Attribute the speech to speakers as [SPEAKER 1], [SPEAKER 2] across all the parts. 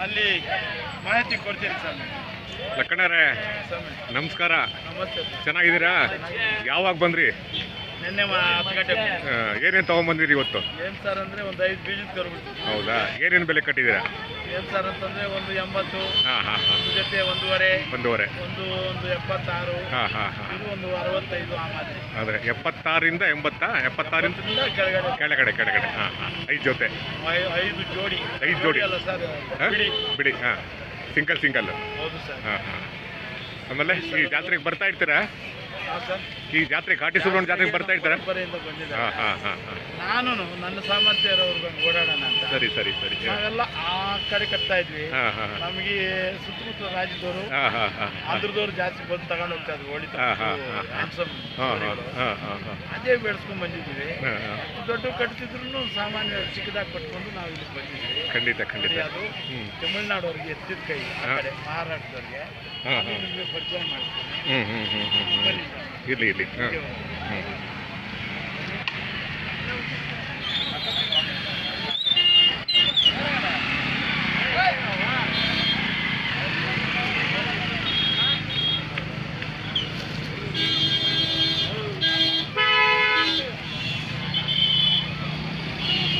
[SPEAKER 1] ಅಲ್ಲಿ ಮಾಹಿತಿ ಕೊಡ್ತೀನಿ ಸ್ವಾಮಿ.
[SPEAKER 2] ಲಕ್ಕಣ್ಣರೇ ನಮಸ್ಕಾರ.
[SPEAKER 1] ನಮಸ್ತೆ.
[SPEAKER 2] ಚೆನ್ನಾಗಿದ್ದೀರಾ? ಯಾವಾಗ ಬಂದ್ರಿ?
[SPEAKER 1] ನಿನ್ನೆ 10 ಗಂಟೆಗೆ.
[SPEAKER 2] ಏನೇನು ತೊಗೊಂಬಂದಿರಿ ಇವತ್ತು?
[SPEAKER 1] ಏನು ಸರ್ ಅಂದರೆ ಒಂದು 5 ಬೀಜದ ಕರು.
[SPEAKER 2] ಹೌದಾ? ಏನೇನು ಬೆಲೆ ಕಟ್ಟಿದ್ದೀರಾ?
[SPEAKER 1] ಏನು ಸರ್ ಅಂತಂದರೆ ಒಂದು 80, ಒಂದು ಜೊತೆ 1.5, ಒಂದು 76, ಇದು ಒಂದು 65 ಆ ಮಾದರಿ.
[SPEAKER 2] ಆದರೆ 76ರಿಂದ 80, 76ರಿಂದ ಕೆಳಗಡೆ. 5 ಜೊತೆ,
[SPEAKER 1] 5 ಜೋಡಿ.
[SPEAKER 2] 5 ಜೋಡಿ
[SPEAKER 1] ಅಲ್ಲ ಸರ್,
[SPEAKER 2] ಬಿಡಿ. ಸಿಂಗಲ್.
[SPEAKER 1] ಹೌದು ಸರ್.
[SPEAKER 2] ಆಮೇಲೆ ಈ ಜಾತ್ರೆಗೆ ಬರ್ತಾ ಇರ್ತೀರಾ?
[SPEAKER 1] ಸರ್,
[SPEAKER 2] ಈ ಜಾತ್ರೆ ಘಾಟಿ ಸುಬ್ರಹ್ಮಣ್ಯ ಜಾತ್ರೆಗೆ ಬರ್ತಾ ಇರ್ತಾರ?
[SPEAKER 1] ನಾನು ನನ್ನ ಸಾಮರ್ಥ್ಯ ಇರೋರು ಓಡಾಡೋಣ ಅಂತ.
[SPEAKER 2] ಸರಿ.
[SPEAKER 1] ನಾವೆಲ್ಲ ಆ ಕಡೆ ಕಟ್ತಾ ಇದ್ವಿ. ನಮಗೆ ಸುತ್ತಮುತ್ತ ರಾಜ್ಯದವರು ಅದ್ರದವ್ರು ಜಾಸ್ತಿ ಬಂದು ತಗೊಂಡು ಹೋಗ್ತಾ ಇದ್ವಿ. ಅದೇ ಬೆಳೆಸ್ಕೊಂಡ್ ಬಂದಿದ್ವಿ. ದೊಡ್ಡ ಕಟ್ತಿದ್ರು ಸಾಮಾನ್ಯ ಚಿಕ್ಕದಾಗಿ ಕಟ್ಕೊಂಡು ನಾವು ಇಲ್ಲಿ ಬಂದಿದ್ವಿ.
[SPEAKER 2] ಖಂಡಿತ.
[SPEAKER 1] ಅದು ತಮಿಳ್ನಾಡವ್ರಿಗೆ ಎತ್ತಿದ ಕೈ, ಆ ಕಡೆ ಮಹಾರಾಷ್ಟ್ರದವ್ರಿಗೆ ನಿಮಗೆ ಪರಿಚಯ ಮಾಡ್ತೀನಿ.
[SPEAKER 2] ಇರ್ಲಿ.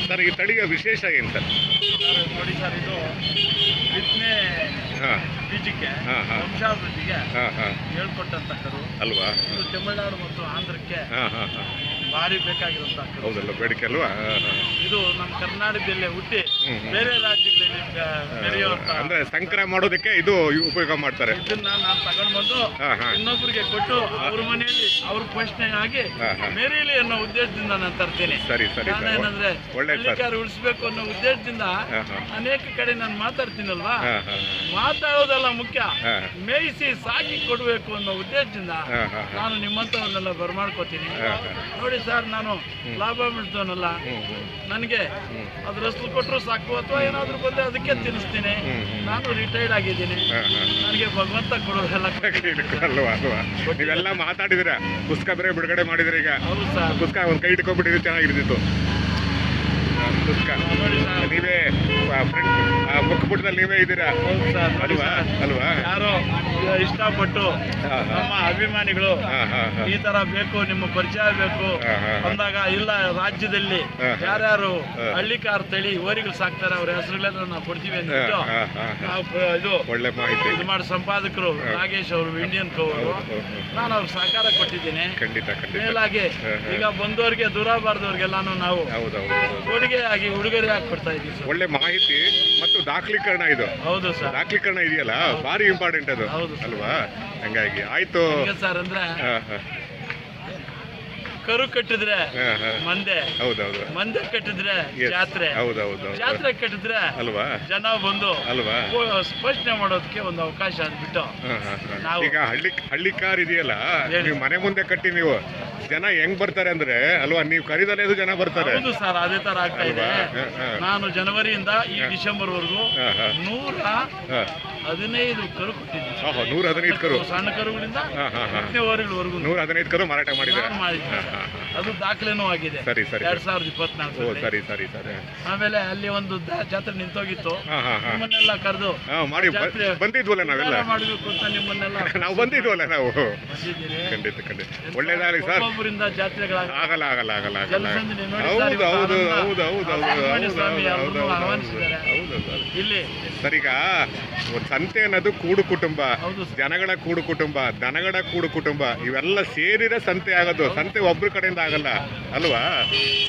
[SPEAKER 2] ಸರ್, ಈ ತಳಿಯ ವಿಶೇಷ ಏನು ಸರ್?
[SPEAKER 1] ನೋಡಿ ಸರ್, ಇದು ಬಿತ್ತನೆ ಬೀಜಕ್ಕೆ ವಂಶಾಭಿವೃದ್ಧಿಗೆ ಹೇಳ್ಕೊಟ್ಟಂತ ಕರು
[SPEAKER 2] ಅಲ್ವಾ?
[SPEAKER 1] ಇದು ತಮಿಳುನಾಡು ಮತ್ತು ಆಂಧ್ರಕ್ಕೆ ಭಾರಿ ಬೇಕಾಗಿರುವಂತ ಕರು.
[SPEAKER 2] ಹೌದಲ್ಲ, ಬೇಡಿಕೆ ಅಲ್ವಾ?
[SPEAKER 1] ಇದು ನಮ್ಮ ಕರ್ನಾಟಕದಲ್ಲೇ ಹುಟ್ಟಿ ಬೇರೆ ರಾಜ್ಯಗಳಲ್ಲಿ ಬೆಳೆಯುವಂತ,
[SPEAKER 2] ಅಂದ್ರೆ ಸಂಕ್ರ ಮಾಡೋದಕ್ಕೆ ಇದು ಉಪಯೋಗ ಮಾಡ್ತಾರೆ.
[SPEAKER 1] ಇದನ್ನ ನಾನು ತಗೊಂಡು ಬಂದು ಇನ್ನೊಬ್ಬರಿಗೆ ಕೊಟ್ಟು ಅವ್ರ ಮನೆಯಲ್ಲಿ ಅವ್ರ ಪೋಷಣೆಗಾಗಿ ಮೇರೀಲಿ ಅನ್ನೋ ಉದ್ದೇಶದಿಂದ ನಾನು ತರ್ತೀನಿ.
[SPEAKER 2] ಸರಿ.
[SPEAKER 1] ಕಾರಣ ಏನಂದ್ರೆ ಹಳ್ಳಿಕಾರ ಉಳಿಸ್ಬೇಕು ಅನ್ನೋ ಉದ್ದೇಶದಿಂದ ಅನೇಕ ಕಡೆ ನಾನು ಮಾತಾಡ್ತೀನಲ್ವಾ, ಮಾತಾಡೋದೆಲ್ಲ ಮುಖ್ಯ, ಮೇಯಿಸಿ ಸಾಕಿ ಕೊಡ್ಬೇಕು ಅನ್ನೋ ಉದ್ದೇಶದಿಂದ ನಾನು ನಿಮ್ಮಂತವನ್ನೆಲ್ಲ ಬರ್ಮಾಡ್ಕೋತೀನಿ. ನೋಡಿ ಸರ್, ನಾನು ಲಾಭ ಬಿಡ್ತವನಲ್ಲ, ನನಗೆ ಅದ್ರ ಹೆಸರು ಕೊಟ್ಟರು ಸಾಕು, ಅಥವಾ ಏನಾದ್ರು ಬಂದ್ರೆ ಅದಕ್ಕೆ ತಿನ್ನಿಸ್ತೀನಿ. ನಾನು ರಿಟೈರ್ಡ್ ಆಗಿದ್ದೀನಿ. ನನಗೆ ಭಗವಂತ ಕೊಡೋದೆಲ್ಲ
[SPEAKER 2] ಅಲ್ವಾ? ನೀವೆಲ್ಲ ಮಾತಾಡಿದಿರ, ಪುಸ್ತಕ ಬೇರೆ ಬಿಡುಗಡೆ ಮಾಡಿದ್ರೆ ಈಗ.
[SPEAKER 1] ಹೌದು ಸರ್,
[SPEAKER 2] ಪುಸ್ತಕ ಒಂದು ಕೈ ಇಟ್ಕೊಂಡ್ಬಿಟ್ಟಿದ್ರೆ ಚೆನ್ನಾಗಿರ್ತಿತ್ತು. ಪುಸ್ತಕ ನೀವೇ ಮುಖಪುಟದಲ್ಲಿ ನೀವೇ ಇದ್ದೀರಾ ಅಲ್ವಾ?
[SPEAKER 1] ಯಾರೋ ಇಷ್ಟಪಟ್ಟು ನಮ್ಮ ಅಭಿಮಾನಿಗಳು ಈ ತರ ಬೇಕು, ನಿಮ್ಮ ಪರಿಚಯ ಬೇಕು ಅಂದಾಗ, ಇಲ್ಲ ರಾಜ್ಯದಲ್ಲಿ ಯಾರ್ಯಾರು ಹಳ್ಳಿಕಾರ್ ತಳಿ ಓರಿಗಳು ಸಾಕ್ತಾರೆ ಅವ್ರ ಹೆಸರುಗಳನ್ನ ನಾವು ಕೊಡ್ತೀವಿ ಅಂದ್ಬಿಟ್ಟು ನಾವು ಇದು
[SPEAKER 2] ಒಳ್ಳೆ ಮಾಹಿತಿ
[SPEAKER 1] ಇದು ಮಾಡಿ ಸಂಪಾದಕರು ನಾಗೇಶ್ ಅವರು, ಇಂಡಿಯನ್ ಕವರು, ನಾನು ಅವ್ರ ಸಹಕಾರ ಕೊಟ್ಟಿದ್ದೀನಿ. ಮೇಲಾಗಿ ಈಗ ಬಂದವ್ರಿಗೆ ದೂರಬಾರ್ದವ್ರಿಗೆಲ್ಲಾನು ನಾವು ಕೊಡುಗೆಯಾಗಿ ಉಡುಗೊರೆ ಕೊಡ್ತಾ ಇದ್ದೀವಿ.
[SPEAKER 2] ಒಳ್ಳೆ ಮಾಹಿತಿ ಮತ್ತು ದಾಖಲೀಕರಣ ಇದು.
[SPEAKER 1] ಹೌದು ಸರ್,
[SPEAKER 2] ದಾಖಲೀಕರಣ ಇದೆಯಲ್ಲ, ಭಾರಿ ಇಂಪಾರ್ಟೆಂಟ್ ಅದು ಅಲ್ವಾ? ಹಂಗಾಗಿ ಆಯ್ತು
[SPEAKER 1] ಸರ್. ಅಂದ್ರೆ ಕರು ಕಟ್ಟಿದ್ರೆ ಮಂದೆ, ಮಂದೆ ಕಟ್ಟಿದ್ರೆ ಜಾತ್ರೆ, ಜಾತ್ರೆ ಕಟ್ಟಿದ್ರೆ ಅಲ್ವಾ ಜನ ಬಂದು ಅಲ್ವಾ ಸ್ಪಷ್ಟನೆ ಮಾಡೋದಕ್ಕೆ ಒಂದು ಅವಕಾಶ ಅಂದ್ಬಿಟ್ಟು ನಾವು
[SPEAKER 2] ಈಗ ಹಳ್ಳಿಕಾರ್ ಇದೆಯಲ್ಲ, ನೀವು ಮನೆ ಮುಂದೆ ಕಟ್ಟಿ ನೀವು ಜನ ಹೆಂಗ್ ಬರ್ತಾರೆ ಅಂದ್ರೆ ಅಲ್ವಾ, ನೀವು ಕರಿದಲ್ಲೇ ಜನ ಬರ್ತಾರೆ.
[SPEAKER 1] ಹೌದು ಸರ್, ಅದೇ ತರ ಆಗ್ತಾ ಇದೆ. ನಾನು ಜನವರಿಯಿಂದ ಈ ಡಿಸೆಂಬರ್ ವರೆಗೂ 115 ಕರು ಕೊಟ್ಟಿದ್ದೀನಿ.
[SPEAKER 2] 115 ಕರು,
[SPEAKER 1] ಸಣ್ಣ ಕರುಗಳಿಂದ
[SPEAKER 2] 115 ಕರು ಮಾರಾಟ ಮಾಡಿದ್ದಾರೆ.
[SPEAKER 1] ಅದು ದಾಖಲೆನೂ ಆಗಿದೆ 2024.
[SPEAKER 2] ಸರಿ.
[SPEAKER 1] ಆಮೇಲೆ ಅಲ್ಲಿ ಒಂದು ಜಾತ್ರೆ ನಿಂತೋಗಿತ್ತು, ನಿಮ್ಮನ್ನೆಲ್ಲ ಕರೆದು
[SPEAKER 2] ಬಂದಿದ್ವಲ್ಲ ನಾವೆಲ್ಲ
[SPEAKER 1] ಮಾಡಬೇಕು ಅಂತ ನಿಮ್ಮನ್ನೆಲ್ಲ
[SPEAKER 2] ನಾವು ಬಂದಿದ್ವಲ್ಲ ನಾವು. ಖಂಡಿತ ಒಳ್ಳೇದಾಗಲಿ ಸರ್.
[SPEAKER 1] ಒಬ್ಬರಿಂದ ಜಾತ್ರೆಗಳಾಗಲ್ಲ. ಇಲ್ಲಿ
[SPEAKER 2] ಸರಿಗ ಸಂತೆ ಅನ್ನೋದು ಕೂಡು ಕುಟುಂಬ, ಜನಗಳ ಕೂಡು ಕುಟುಂಬ, ದನಗಳ ಕೂಡು ಕುಟುಂಬ, ಇವೆಲ್ಲ ಸೇರಿದ ಸಂತೆ ಆಗೋದು. ಸಂತೆ ಒಬ್ರ ಕಡೆಯಿಂದ ಆಗಲ್ಲ ಅಲ್ವಾ?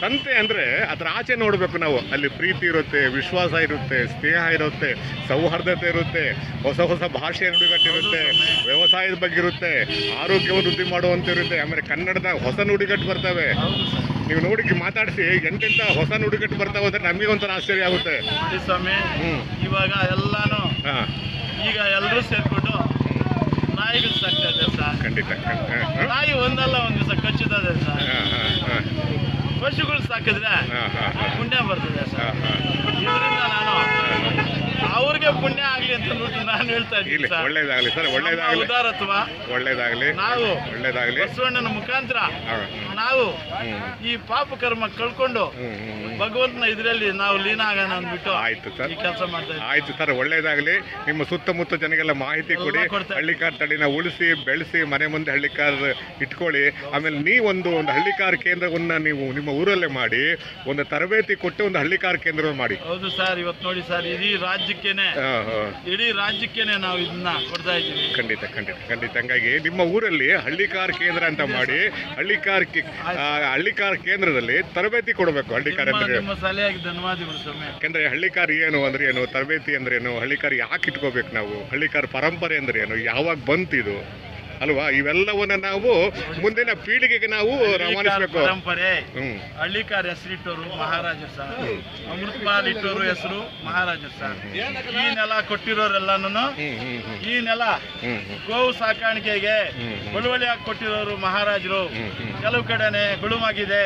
[SPEAKER 2] ಸಂತೆ ಅಂದ್ರೆ ಅದ್ರ ಆಚೆ ನೋಡ್ಬೇಕು ನಾವು. ಅಲ್ಲಿ ಪ್ರೀತಿ ಇರುತ್ತೆ, ವಿಶ್ವಾಸ ಇರುತ್ತೆ, ಸ್ನೇಹ ಇರುತ್ತೆ, ಸೌಹಾರ್ದತೆ ಇರುತ್ತೆ, ಹೊಸ ಭಾಷೆ ನುಡಿಗಟ್ಟಿರುತ್ತೆ, ವ್ಯವಸಾಯದ ಬಗ್ಗೆ ಇರುತ್ತೆ, ಆರೋಗ್ಯವನ್ನು ವೃದ್ಧಿ ಮಾಡುವಂತ ಇರುತ್ತೆ. ಆಮೇಲೆ ಕನ್ನಡದ ಹೊಸ ನುಡಿಗಟ್ಟು ಬರ್ತವೆ. ನೀವು ನೋಡಿ ಮಾತಾಡಿಸಿ ಎಂತೆಂತ ಹೊಸ ನುಡಿಗಟ್ಟು ಬರ್ತಾವೆ ಅಂದ್ರೆ ನಮಗೆ ಒಂಥರ ಆಶ್ಚರ್ಯ ಆಗುತ್ತೆ.
[SPEAKER 1] ಸ್ವಾಮಿ, ಇವಾಗ ಎಲ್ಲಾನು ಈಗ ಎಲ್ಲರೂ ಸೇರ್ಕೊಂಡು ನಾಯಿಗಳು ಸಾಕ್ತಾ ಇದ್ದಾರೆ ಸರ್.
[SPEAKER 2] ಖಂಡಿತ
[SPEAKER 1] ನಾಯಿ ಒಂದಲ್ಲ ಒಂದು ದಿವಸ ಕಚ್ಚುತ್ತದೆ ಸರ್. ಪಶುಗಳು ಸಾಕಿದ್ರೆ ಪುಣ್ಯ ಬರ್ತದೆ ಸರ್. ಇದರಿಂದ ನಾನು ಅವ್ರಿಗೆ ನಿಮಗೆ ಪುಣ್ಯ ಆಗ್ಲಿ ಅಂತ ನಾನು ಹೇಳ್ತಾ ಇದ್ದೀನಿ ಸರ್.
[SPEAKER 2] ಒಳ್ಳೇದಾಗ್ಲಿ ಸರ್, ಒಳ್ಳೇದಾಗ್ಲಿ,
[SPEAKER 1] ಉದಾರತ್ವ
[SPEAKER 2] ಒಳ್ಳೇದಾಗ್ಲಿ,
[SPEAKER 1] ನಾವು
[SPEAKER 2] ಒಳ್ಳೇದಾಗ್ಲಿ.
[SPEAKER 1] ಬಸವಣ್ಣನ ಮುಖಾಂತರ ನಾವು ಈ ಪಾಪ ಕರ್ಮ ಕಳ್ಕೊಂಡು ಭಗವಂತನ ಇದರಲ್ಲಿ ನಾವು ಲೀನ ಆಗೋಣ ಅಂದ್ಬಿಟ್ಟು
[SPEAKER 2] ಆಯ್ತು ಸರ್,
[SPEAKER 1] ಈ ಕೆಲಸ ಮಾಡ್ತಾ ಇದ್ದೀವಿ.
[SPEAKER 2] ಆಯ್ತು ಸರ್, ಒಳ್ಳೇದಾಗ್ಲಿ. ನಿಮ್ಮ ಸುತ್ತಮುತ್ತ ಜನಗೆಲ್ಲ ಮಾಹಿತಿ ಕೊಡಿ, ಹಳ್ಳಿಕಾರ್ ತಳಿನ ಉಳಿಸಿ ಬೆಳೆಸಿ ಮನೆ ಮುಂದೆ ಹಳ್ಳಿಕಾರ್ ಇಟ್ಕೊಳ್ಳಿ. ಆಮೇಲೆ ನೀವೊಂದು ಹಳ್ಳಿಕಾರ್ ಕೇಂದ್ರವನ್ನ ನೀವು ನಿಮ್ಮ ಊರಲ್ಲೇ ಮಾಡಿ, ಒಂದು ತರಬೇತಿ ಕೊಟ್ಟು ಒಂದು ಹಳ್ಳಿಕಾರ್ ಕೇಂದ್ರ ಮಾಡಿ.
[SPEAKER 1] ಹೌದು ಸರ್, ಇವತ್ತು ನೋಡಿ ಸರ್, ಇಡೀ ರಾಜ್ಯಕ್ಕೇನೆ ನಾವು ಇದನ್ನ ಕೊಡ್ತಾ ಇದ್ದೀವಿ.
[SPEAKER 2] ಖಂಡಿತ ಖಂಡಿತ ಖಂಡಿತ. ಹಂಗಾಗಿ ನಿಮ್ಮ ಊರಲ್ಲಿ ಹಳ್ಳಿಕಾರ್ ಕೇಂದ್ರ ಅಂತ ಮಾಡಿ, ಹಳ್ಳಿಕಾರ್ ಕೇಂದ್ರದಲ್ಲಿ ತರಬೇತಿ ಕೊಡಬೇಕು. ಹಳ್ಳಿಕಾರ್ ಅಂದ್ರೆ
[SPEAKER 1] ಸಲಹೆಯಾಗಿ ಧನ್ಯವಾದಗಳು ಸ್ವಾಮಿ.
[SPEAKER 2] ಯಾಕಂದ್ರೆ ಹಳ್ಳಿಕಾರ್ ಏನು ಅಂದ್ರೆ ಏನು, ತರಬೇತಿ ಅಂದ್ರೆ ಏನು, ಹಳ್ಳಿಕಾರ್ ಯಾಕೆ ಇಟ್ಕೋಬೇಕು ನಾವು, ಹಳ್ಳಿಕಾರ್ ಪರಂಪರೆ ಅಂದ್ರೆ ಏನು, ಯಾವಾಗ ಬಂತಿದು ಅಲ್ವಾ, ಇವೆಲ್ಲವನ್ನ ನಾವು ಮುಂದಿನ ಪೀಳಿಗೆಗೆ ನಾವು ರವಾನಿಸಬೇಕು.
[SPEAKER 1] ಪರಂಪರೆ ಹಳ್ಳಿಕಾರ್ ಹೆಸರಿಟ್ಟವರು ಮಹಾರಾಜರು ಸರ್, ಅಮೃತಪಾಲ್ ಇಟ್ಟವರು ಹೆಸರು ಮಹಾರಾಜರು ಸರ್. ಈ ನೆಲ ಕೊಟ್ಟಿರೋರೆಲ್ಲಾನು, ಈ ನೆಲ ಗೋವು ಸಾಕಾಣಿಕೆಗೆ ಬಳುವಳಿಯಾಗಿ ಕೊಟ್ಟಿರೋರು ಮಹಾರಾಜರು. ಕೆಲವು ಕಡೆನೆ ಗುಳುಮಾಗಿದೆ,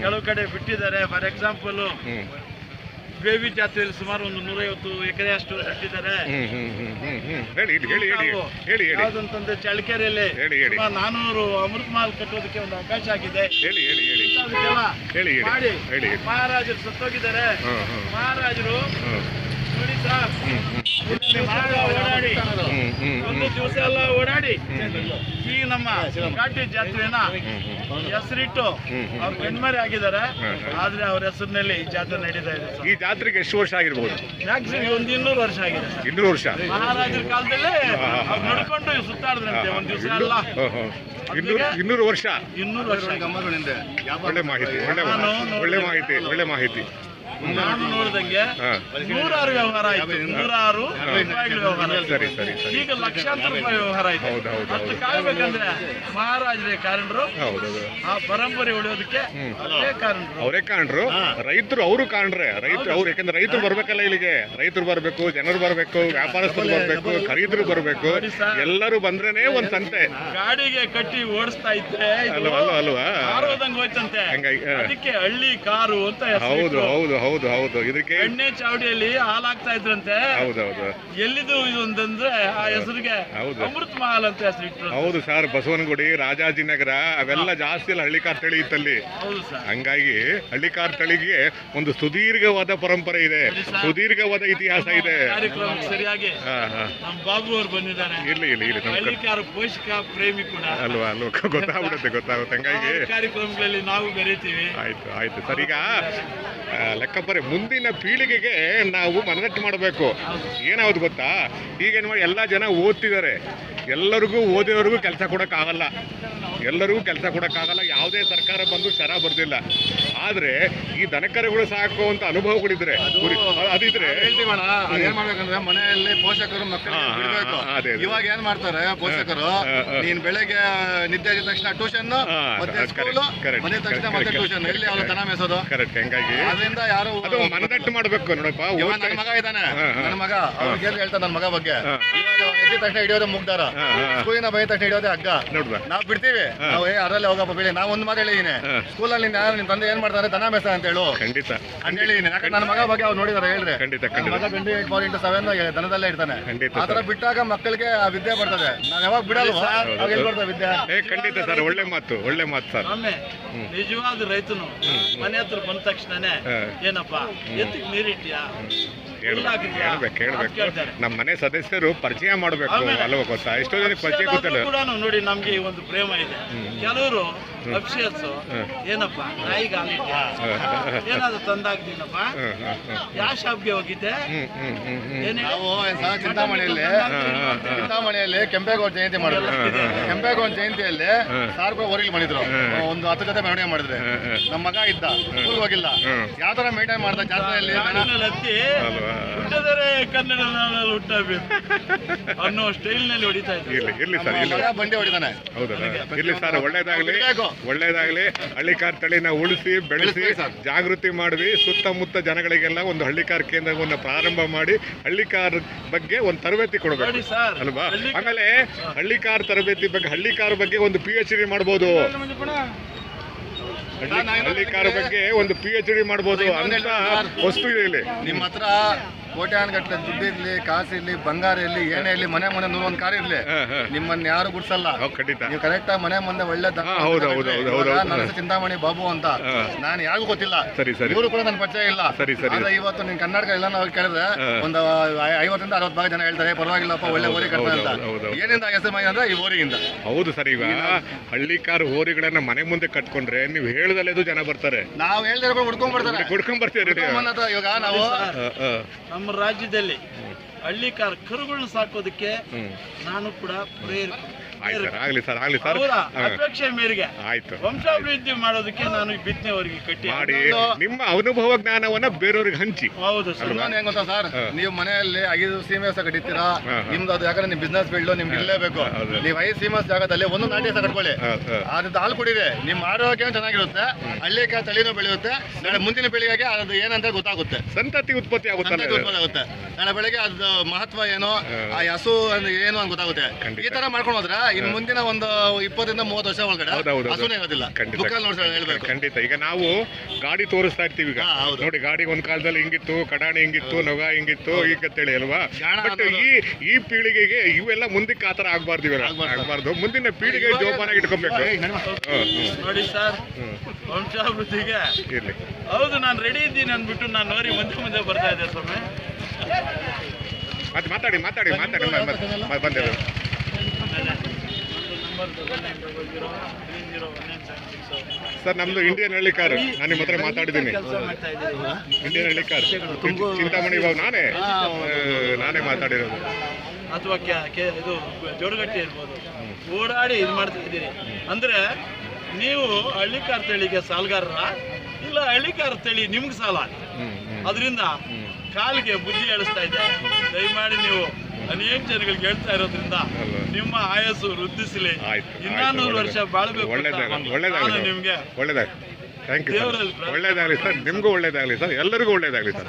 [SPEAKER 1] ಕೆಲವು ಕಡೆ ಬಿಟ್ಟಿದ್ದಾರೆ. ಫಾರ್ ಎಕ್ಸಾಂಪಲ್ ಬೇವಿ ಜಾತ್ರೆಯಲ್ಲಿ ಸುಮಾರು ಒಂದು 150 ಎಕರೆ ಅಷ್ಟು ಬಿಟ್ಟಿದ್ದಾರೆ. ಯಾವ್ದಂತಂದ್ರೆ ಚಳ್ಳಕೆರೆಯಲ್ಲಿ 400 ಅಮೃತ ಮಹಲ್ ಕಟ್ಟೋದಕ್ಕೆ ಒಂದು ಅವಕಾಶ ಆಗಿದೆ. ಮಾಡಿ ಮಹಾರಾಜರು ಸತ್ತೋಗಿದ್ದಾರೆ. ಮಹಾರಾಜರು ನೋಡಿ ಸರ್, ಓಡಾಡಿ ಒಂದು ದಿವಸ ಎಲ್ಲ ಓಡಾಡಿ ಈ ನಮ್ಮ ಘಾಟಿ ಜಾತ್ರೆನ ಹೆಸರಿಟ್ಟು ಅವ್ರು ಕಣ್ಮರೆ ಆಗಿದ್ದಾರೆ. ಆದ್ರೆ ಅವ್ರ ಹೆಸರಿನಲ್ಲಿ ಈ ಜಾತ್ರೆ ನಡೀತಾ ಇದೆ.
[SPEAKER 2] ಈ ಜಾತ್ರೆಗೆ ಎಷ್ಟು ವರ್ಷ ಆಗಿರ್ಬೋದು?
[SPEAKER 1] ಮ್ಯಾಕ್ಸಿಮಮ್ ಒಂದು 200 ವರ್ಷ ಆಗಿದೆ.
[SPEAKER 2] 200 ವರ್ಷ
[SPEAKER 1] ಮಹಾರಾಜರ ಕಾಲದಲ್ಲೇ ಅವ್ರು ನಡ್ಕೊಂಡು ಸುತ್ತಾಡಿದ್ರಂತೆ. ಒಂದ್ ದಿವಸ ಅಲ್ಲ,
[SPEAKER 2] 200 ವರ್ಷ.
[SPEAKER 1] 200 ವರ್ಷ.
[SPEAKER 2] ಒಳ್ಳೆ ಮಾಹಿತಿ, ಒಳ್ಳೆ ಮಾಹಿತಿ, ಒಳ್ಳೆ ಮಾಹಿತಿ.
[SPEAKER 1] ನಾನು ನೋಡಿದಂಗೆ 106 ವ್ಯವಹಾರ ಆಯ್ತು. 106 ರೂಪಾಯಿಗಳ ವ್ಯವಹಾರ.
[SPEAKER 2] ಸರಿ ಸರಿ ಸರಿ.
[SPEAKER 1] ಈಗ ಲಕ್ಷಾಂತರ ರೂಪಾಯಿ ವ್ಯವಹಾರ ಆಯ್ತು. ಅಷ್ಟು ಕಾಯ್ಬೇಕಂದ್ರೆ ಮಹಾರಾಜರೇ ಕಾರಣರು. ಆ ಪರಂಪರೆ ಉಳಿಯೋದಕ್ಕೆ ಅವರೇ
[SPEAKER 2] ಕಾರಣರು. ರೈತರು ಅವರು ಕಾಣ್ರೆ, ರೈತರು ಅವ್ರು. ಯಾಕಂದ್ರೆ ರೈತರು ಬರ್ಬೇಕಲ್ಲ ಇಲ್ಲಿಗೆ, ರೈತರು ಬರ್ಬೇಕು, ಜನರು ಬರ್ಬೇಕು, ವ್ಯಾಪಾರಸ್ಥರು ಬರ್ಬೇಕು, ಖರೀದರು ಬರ್ಬೇಕು, ಎಲ್ಲರೂ ಬಂದ್ರೇನೆ ಒಂದ್ ಸಂತೆ.
[SPEAKER 1] ಗಾಡಿಗೆ ಕಟ್ಟಿ ಓಡಿಸ್ತಾ ಇದ್ರೆ
[SPEAKER 2] ಅಲ್ವಾ
[SPEAKER 1] ಆರೋದಂಗ್ ಹೋಯ್ತಂತೆ. ಅದಕ್ಕೆ ಹಳ್ಳಿ ಕಾರು ಅಂತ.
[SPEAKER 2] ಹೌದು ಹೌದು ಹೌದು ಹೌದು. ಇದಕ್ಕೆ
[SPEAKER 1] ಎಣ್ಣೆ ಚಾವಡಿಯಲ್ಲಿ ಹಾಲಾಗ್ತಾ ಇದ್ರಂತೆ.
[SPEAKER 2] ಹೌದೌದು.
[SPEAKER 1] ಎಲ್ಲಿದು ಇದು ಅಂತಂದ್ರೆ ಆ ಹೆಸರಿಗೆ ಅಮೃತ ಮಹಲ್ ಅಂತ ಹೆಸರಿಟ್ರು.
[SPEAKER 2] ಹೌದು ಸರ್, ಬಸವನಗುಡಿ, ರಾಜಾಜಿನಗರ ಅವೆಲ್ಲ ಜಾಸ್ತಿ ಎಲ್ಲ ಹಳ್ಳಿಕಾರ್ ತಳಿ ಇತ್ತಲ್ಲಿ. ಹಂಗಾಗಿ ಹಳ್ಳಿಕಾರ್ ತಳಿಗೆ ಒಂದು ಸುದೀರ್ಘವಾದ ಪರಂಪರೆ ಇದೆ, ಸುದೀರ್ಘವಾದ ಇತಿಹಾಸ ಇದೆ.
[SPEAKER 1] ಕಾರ್ಯಕ್ರಮಕ್ಕೆ ಸರಿಯಾಗಿ ನಮ್ಮ ಬಾಬು ಅವರು ಬಂದಿದ್ದಾರೆ.
[SPEAKER 2] ಇಲ್ಲಿ
[SPEAKER 1] ಹಳ್ಳಿಕಾರ ಪೋಷಕ ಪ್ರೇಮಿ ಕೂಡ
[SPEAKER 2] ಅಲ್ವಾ ಗೊತ್ತಾಗುತ್ತೆ. ಹಂಗಾಗಿ
[SPEAKER 1] ಕಾರ್ಯಕ್ರಮಗಳಲ್ಲಿ ನಾವು ಬೆರೀತೀವಿ.
[SPEAKER 2] ಆಯ್ತು ಸರ್. ಈಗ ಲೆಕ್ಕಪ್ಪರೆ ಮುಂದಿನ ಪೀಳಿಗೆಗೆ ನಾವು ಮನದಟ್ಟು ಮಾಡಬೇಕು. ಏನಾವುದು ಗೊತ್ತಾ, ಈಗೇನು ಮಾಡಿ ಎಲ್ಲ ಜನ ಓದ್ತಿದ್ದಾರೆ, ಎಲ್ಲರಿಗೂ ಓದಿರೋರಿಗೂ ಕೆಲಸ ಕೊಡೋಕ್ಕಾಗಲ್ಲ, ಎಲ್ಲರಿಗೂ ಕೆಲಸ ಕೊಡೋಕ್ಕಾಗಲ್ಲ. ಯಾವುದೇ ಸರ್ಕಾರ ಬಂದು ಶರ ಬರ್ದಿಲ್ಲ. ಆದರೆ ಈ ದನಕರುಗಳು ಸಾಕುವಂತ ಅನುಭವಗಳಿದ್ರೆ ಅದಿದ್ರೆ
[SPEAKER 3] ಏನ್ ಮಾಡ್ಬೇಕಂದ್ರೆ ಮನೆಯಲ್ಲಿ ಪೋಷಕರು ಮಕ್ಕಳಿಗೆ ಬಿಡ್ಬೇಕು. ಇವಾಗ ಏನ್ ಮಾಡ್ತಾರೆ ಪೋಷಕರು, ನೀನ್ ಬೆಳಗ್ಗೆ ನಿದ್ದೆ ಆಗಿದ ತಕ್ಷಣ ಟ್ಯೂಷನ್, ಮನೆ ತಕ್ಷಣ ಮತ್ತೆ ಟ್ಯೂಷನ್, ಎಲ್ಲಿ ಅವ್ರು ದನ ಮೇಸೋದು.
[SPEAKER 2] ಕರೆಕ್ಟ್. ಹಂಗಾಗಿ
[SPEAKER 3] ಅದರಿಂದ ಯಾರು
[SPEAKER 2] ಅದು ಮನದಟ್ಟು ಮಾಡ್ಬೇಕು. ನೋಡಪ್ಪ,
[SPEAKER 3] ನನ್ನ ಮಗ ಇದ್ದಾನೆ, ನನ್ನ ಮಗ ಅವ್ರಿಗೆ ಹೇಳ್ತಾರೆ ನನ್ನ ಮಗ ಬಗ್ಗೆ. ಇವಾಗ ಎದ್ದ ತಕ್ಷಣ ಹಿಡಿಯೋದು ಮುಗ್ದಾರ, ಸ್ಕೂಲಿನ ಬೈದ ತಕ್ಷಣ ಹಿಡಿಯೋದೇ ಹಗ್ಗ. ನಾವು ಬಿಡ್ತೀವಿ, ನಾವು ಅದರಲ್ಲೇ ಹೋಗಪ್ಪ ಬಿಡಿ. ನಾವು ಒಂದು ಮಾತು ಹೇಳಿದೀನಿ, ಸ್ಕೂಲಲ್ಲಿ ನಿನ್ ತಂದೆ ಏನ್ ಮಾಡ್ತಾರೆ, ದನ ಮೇಸ ಅಂತ ಹೇಳು.
[SPEAKER 2] ಖಂಡಿತ
[SPEAKER 3] ಅಂತ ಹೇಳಿದೀನಿ. ಯಾಕಂದ್ರೆ ನನ್ನ ಮಗ ಬಗ್ಗೆ ಅವ್ರು ನೋಡಿದಾರೆ. ಹೇಳ್ರಿ, ಮಗ 24/7 ದನದಲ್ಲೇ ಇರ್ತಾನೆ. ಆತರ ಬಿಟ್ಟಾಗ ಮಕ್ಕಳಿಗೆ ಆ ವಿದ್ಯೆ ಬರ್ತದೆ. ನಾವ್ ಯಾವಾಗ ಬಿಡಲ್ವಾ ಅವಾಗ ಎಲ್ಲಿ ಬರ್ತದೆ ವಿದ್ಯೆ.
[SPEAKER 2] ಖಂಡಿತ ಸರ್, ಒಳ್ಳೆ ಮಾತು ಸರ್.
[SPEAKER 1] ನಿಜವಾದ ರೈತನು ಮನೆ ಹತ್ರ ಬಂದ ತಕ್ಷಣನೇ ಏನಪ್ಪ ಎತ್ತಿಗೆ ನೀರಿಟ್ಟಿಯಾ
[SPEAKER 2] ಹೇಳ್ಬೇಕು. ನಮ್ಮ ಮನೆ ಸದಸ್ಯರು ಪರಿಚಯ ಮಾಡ್ಬೇಕು ಅಲ್ವಾ, ಗೊತ್ತಾ? ಎಷ್ಟೋ ಜನಕ್ಕೆ ಪರಿಚಯ ಗೊತ್ತಿಲ್ಲ
[SPEAKER 1] ಕೂಡ. ನೋಡಿ, ನಮ್ಗೆ ಒಂದು ಪ್ರೇಮ ಇದೆ. ಕೆಲವರು ಅಫಿಷಿಯಲ್ಸ್ ಏನಪ್ಪ ನಾಯಿಗೆ ಹಾಲಿಟ್ಟ ಏನಾದ್ರು ತಂದಾಗ್ತೀನಪ್ಪ, ಯಾವ ಶಾಪ್ಗೆ ಹೋಗಿದ್ದೆ.
[SPEAKER 3] ನಾವು ಚಿಂತಾಮಣಿಯಲ್ಲಿ ಕೆಂಪೇಗೌಡ ಜಯಂತಿ ಮಾಡಿದ್ರು. ಕೆಂಪೇಗೌಡ ಜಯಂತಿಯಲ್ಲಿ ಸಾರ್ಗೋ ಊರಿಗೆ ಮಾಡಿದ್ರು. ಒಂದು 10 ಜೊತೆ ಮೆರವಣಿಗೆ ಮಾಡಿದ್ರೆ ನಮ್ಮ ಮಗ ಇದ್ದ, ಸ್ಕೂಲ್ ಹೋಗಿಲ್ಲ. ಯಾವ ತರ ಮೇಂಟೈನ್ ಮಾಡ್ದ ಜಾತ್ರೆಯಲ್ಲಿ
[SPEAKER 1] ಹತ್ತಿ ಹುಟ್ಟಿದರೆ ಕನ್ನಡ ಹುಟ್ಟಬೇಕು ಅನ್ನೋ ಸ್ಟೈಲ್ ನಲ್ಲಿ ಹೊಡಿತಾ ಇದ್ದಾರೆ.
[SPEAKER 3] ಬಂಡಿ ಹೊಡಿತಾನೆ.
[SPEAKER 2] ಹೌದಲ್ಲ, ಇರ್ಲಿ ಸರ್, ಒಳ್ಳೇದಾಗ್ಲಿ. ಹಳ್ಳಿಕಾರ್ ತಳಿನ ಉಳಿಸಿ ಬೆಳೆಸಿ ಜಾಗೃತಿ ಮಾಡಿ ಸುತ್ತಮುತ್ತ ಜನಗಳಿಗೆಲ್ಲ ಒಂದು ಹಳ್ಳಿಕಾರ್ ಕೇಂದ್ರವನ್ನು ಪ್ರಾರಂಭ ಮಾಡಿ ಹಳ್ಳಿಕಾರ್ ಬಗ್ಗೆ ಒಂದು ತರಬೇತಿ ಕೊಡಬೇಕು ಅಲ್ವಾ? ಆಮೇಲೆ ಹಳ್ಳಿಕಾರ್ ತರಬೇತಿ ಬಗ್ಗೆ, ಹಳ್ಳಿಕಾರ್ ಬಗ್ಗೆ ಒಂದು PhD ಮಾಡ್ಬೋದು. ಹಳ್ಳಿಕಾರ್ ಬಗ್ಗೆ ಒಂದು PhD ಮಾಡ್ಬೋದು ಅಂತ ವಸ್ತು ಇದೆ ಇಲ್ಲಿ
[SPEAKER 3] ನಿಮ್ಮ ಹತ್ರ. ಕೋಟ್ಯಾನುಗಟ್ಟಲೆ ದುಡ್ಡು ಇರ್ಲಿ, ಕಾಸು ಇರ್ಲಿ, ಬಂಗಾರ ಇರ್ಲಿ, ಏನೇ ಇರ್ಲಿ, ಮನೆ ಮುಂದೆ 101 ಕಾರ್ ಇರ್ಲಿ, ನಿಮ್ಮನ್ನ ಯಾರು ಗುಡ್ಸಲ್ಲ.
[SPEAKER 2] ಖಂಡಿತ
[SPEAKER 3] ನೀವು ಕರೆಕ್ಟ್ ಆಗಿ ಮನೆ ಮುಂದೆ ಒಳ್ಳೆ ನನ್ನ ಹೆಸರು ಚಿಂತಾಮಣಿ ಬಾಬು ಅಂತ, ನಾನು ಯಾರಿಗೂ ಗೊತ್ತಿಲ್ಲ, ಇವರು ಕೂಡ ನನ್ನ ಪರಿಚಯ ಇಲ್ಲ. ಆದ್ರೆ ಇವತ್ತು ನಿನ್ ಕರ್ನಾಟಕ ಎಲ್ಲ ನಾವು ಕೇಳಿದ್ರೆ ಒಂದು 50 ರಿಂದ 60 ಭಾಗ ಜನ ಹೇಳ್ತಾರೆ ಪರವಾಗಿಲ್ಲಪ್ಪ ಒಳ್ಳೆ ಓರಿ ಕಟ್ತಾರೆ ಅಂತ. ಏನಿಂದ ಹೆಸರು ಮಾಡಿ ಅಂದ್ರೆ ಈ ಓರಿಯಿಂದ.
[SPEAKER 2] ಹೌದು ಸರ್, ಈಗ ಹಳ್ಳಿಕಾರ್ ಹೋರಿಗಳನ್ನ ಮನೆ ಮುಂದೆ ಕಟ್ಕೊಂಡ್ರೆ ನೀವು ಹೇಳ್ದಲ್ಲೇದು ಜನ ಬರ್ತಾರೆ,
[SPEAKER 3] ನಾವು ಹೇಳ್ದೆ ಹುಡ್ಕೊಂಡ್
[SPEAKER 2] ಬರ್ತೀರಿ.
[SPEAKER 3] ಇವಾಗ ನಾವು
[SPEAKER 1] ನಮ್ಮ ರಾಜ್ಯದಲ್ಲಿ ಹಳ್ಳಿಕಾರ್ ಕರುಗಳನ್ನ ಸಾಕೋದಕ್ಕೆ ನಾನು ಕೂಡ
[SPEAKER 2] ಆಗ್ಲಿ ಸರ್
[SPEAKER 1] ಅವರ ಅಪೇಕ್ಷೆ ಮೇರೆಗೆ
[SPEAKER 2] ಆಯ್ತು
[SPEAKER 1] ವಂಶಾಭಿವೃದ್ಧಿ ಮಾಡೋದಕ್ಕೆ ನಾನು ಬಿತ್ನೆವರೆಗೆ ಕಟ್ಟಿ
[SPEAKER 2] ಮಾಡಿ ನಿಮ್ಮ ಅನುಭವ ಜ್ಞಾನವನ್ನ ಬೇರೆಯವ್ರಿಗೆ ಹಂಚಿ.
[SPEAKER 1] ಹೌದು ಸರ್.
[SPEAKER 3] ಹೆಂಗ್ ಗೊತ್ತಾ ಸರ್, ನೀವು ಮನೆಯಲ್ಲಿ 5 ಸೀಮೆಸ ಕಟ್ಟಿರ್ತೀರಾ, ನಿಮ್ದು ಅದು ಯಾಕಂದ್ರೆ ನಿಮ್ ಬಿಸ್ನೆಸ್ ಫೀಲ್ಡ್ ನಿಮ್ಗೆ ಇರಲೇಬೇಕು. ನೀವು 5 ಸೀಮೆಸ್ ಜಾಗದಲ್ಲಿ ಒಂದು ನಾಟಿ ಹಸ ಕಟ್ಕೊಳ್ಳಿ, ಅದ್ರದ್ದು ಹಾಲು ಕುಡಿರಿ, ನಿಮ್ಮ ಆರೋಗ್ಯ ಚೆನ್ನಾಗಿರುತ್ತೆ, ಹಳ್ಳಿಕಾಯಿ ತಳಿನೂ ಬೆಳೆಯುತ್ತೆ, ನಾಳೆ ಮುಂದಿನ ಪೀಳಿಗೆಗೆ ಅದು ಏನಂತ ಗೊತ್ತಾಗುತ್ತೆ,
[SPEAKER 2] ಸಂತತಿ ಉತ್ಪತ್ತಿ ಆಗುತ್ತೆ.
[SPEAKER 3] ನಾಳೆ ಬೆಳಗ್ಗೆ ಅದ್ರ ಮಹತ್ವ ಏನೋ, ಆ ಹಸು ಏನು ಅಂತ ಗೊತ್ತಾಗುತ್ತೆ. ಈ ತರ ಮಾಡ್ಕೊಂಡು ಹೋದ್ರೆ ಇನ್ನು ಮುಂದಿನ ಒಂದು 20 ರಿಂದ 30 ವರ್ಷ ಒಳಗಡೆ ಹಸುನೇ ಇರೋದಿಲ್ಲ. ಹೇಳ್ಬೇಕು
[SPEAKER 2] ಖಂಡಿತ. ಈಗ ನಾವು ಗಾಡಿ ತೋರಿಸ್ತಾ ಇರ್ತೀವಿ, ಈಗ ನೋಡಿ ಗಾಡಿ ಒಂದ್ ಕಾಲದಲ್ಲಿ ಹಿಂಗಿತ್ತು, ಕಡಾಣಿ ಹಿಂಗಿತ್ತು, ನೊಗ ಹಿಂಗಿತ್ತು, ಈಗಂತೇಳಿ ಅಲ್ವಾ. ಬಟ್ ಈ ಪೀಳಿಗೆಗೆ ಇವೆಲ್ಲ ಮುಂದಕ್ಕೆ ಆತರ ಆಗ್ಬಾರ್ದು. ಮುಂದಿನ ಪೀಳಿಗೆ ಜೋಪಾನಾಗಿ ಇಟ್ಕೊಬೇಕು.
[SPEAKER 1] ನೋಡಿ ಸರ್, ವಂಶಾಭಿವೃದ್ಧಿಗೆ
[SPEAKER 2] ಇರ್ಲಿ.
[SPEAKER 1] ಹೌದು, ನಾನು ರೆಡಿ ಇದ್ದೀನಿ ಅಂದ್ಬಿಟ್ಟು ನಾನು ನೋಡಿ ಮುಂದೆ ಬರ್ತಾ ಇದ್ದೆ ಸ್ವಾಮಿ.
[SPEAKER 2] ಮತ್ತೆ ಮಾತಾಡಿ ಬಂದೇವೆ. ಸರ್, ನಮ್ದು ಇಂಡಿಯನ್ ಹಳ್ಳಿಕಾರ್, ನಾನು ನಿಮ್ಮ ಹತ್ರ ಮಾತಾಡಿದ್ದೀನಿ. ಇಂಡಿಯನ್ ಹಳ್ಳಿಕಾರ್ ಚಿಂತಾಮಣಿ ಬಾಬು ನಾನೇ ಮಾತಾಡಿರೋದು.
[SPEAKER 1] ಅಥವಾ ಇದು ಜೋಡಗಟ್ಟಿ ಇರ್ಬೋದು, ಓಡಾಡಿ ಇದು ಮಾಡ್ತಾ ಇದ್ದೀರಿ ಅಂದ್ರೆ ನೀವು ಹಳ್ಳಿಕಾರ್ ತಳಿಗೆ ಸಾಲಗಾರರ ಇಲ್ಲ ಹಳ್ಳಿಕಾರ್ ತಳಿ ನಿಮ್ಗೆ ಸಾಲ, ಅದರಿಂದ ಕಾಲಿಗೆ ಬುದ್ಧಿ ಹೇಳಿಸ್ತಾ ಇದೆ. ದಯಮಾಡಿ ನೀವು ಅನೇಕ ಜನಗಳಿಗೆ ಹೇಳ್ತಾ ಇರೋದ್ರಿಂದ ನಿಮ್ಮ ಆಯಸ್ಸು ವೃದ್ಧಿಸಲಿ, 100 ವರ್ಷ ಬಾಳ್ಬೇಕು. ನಿಮ್ಗೆ
[SPEAKER 2] ಒಳ್ಳೇದಾಗಲಿ. Thank you. ಒಳ್ಳೇದಾಗಲಿ ಸರ್, ನಿಮ್ಗೂ ಒಳ್ಳೇದಾಗಲಿ ಸರ್, ಎಲ್ಲರಿಗೂ ಒಳ್ಳೇದಾಗಲಿ ಸರ್.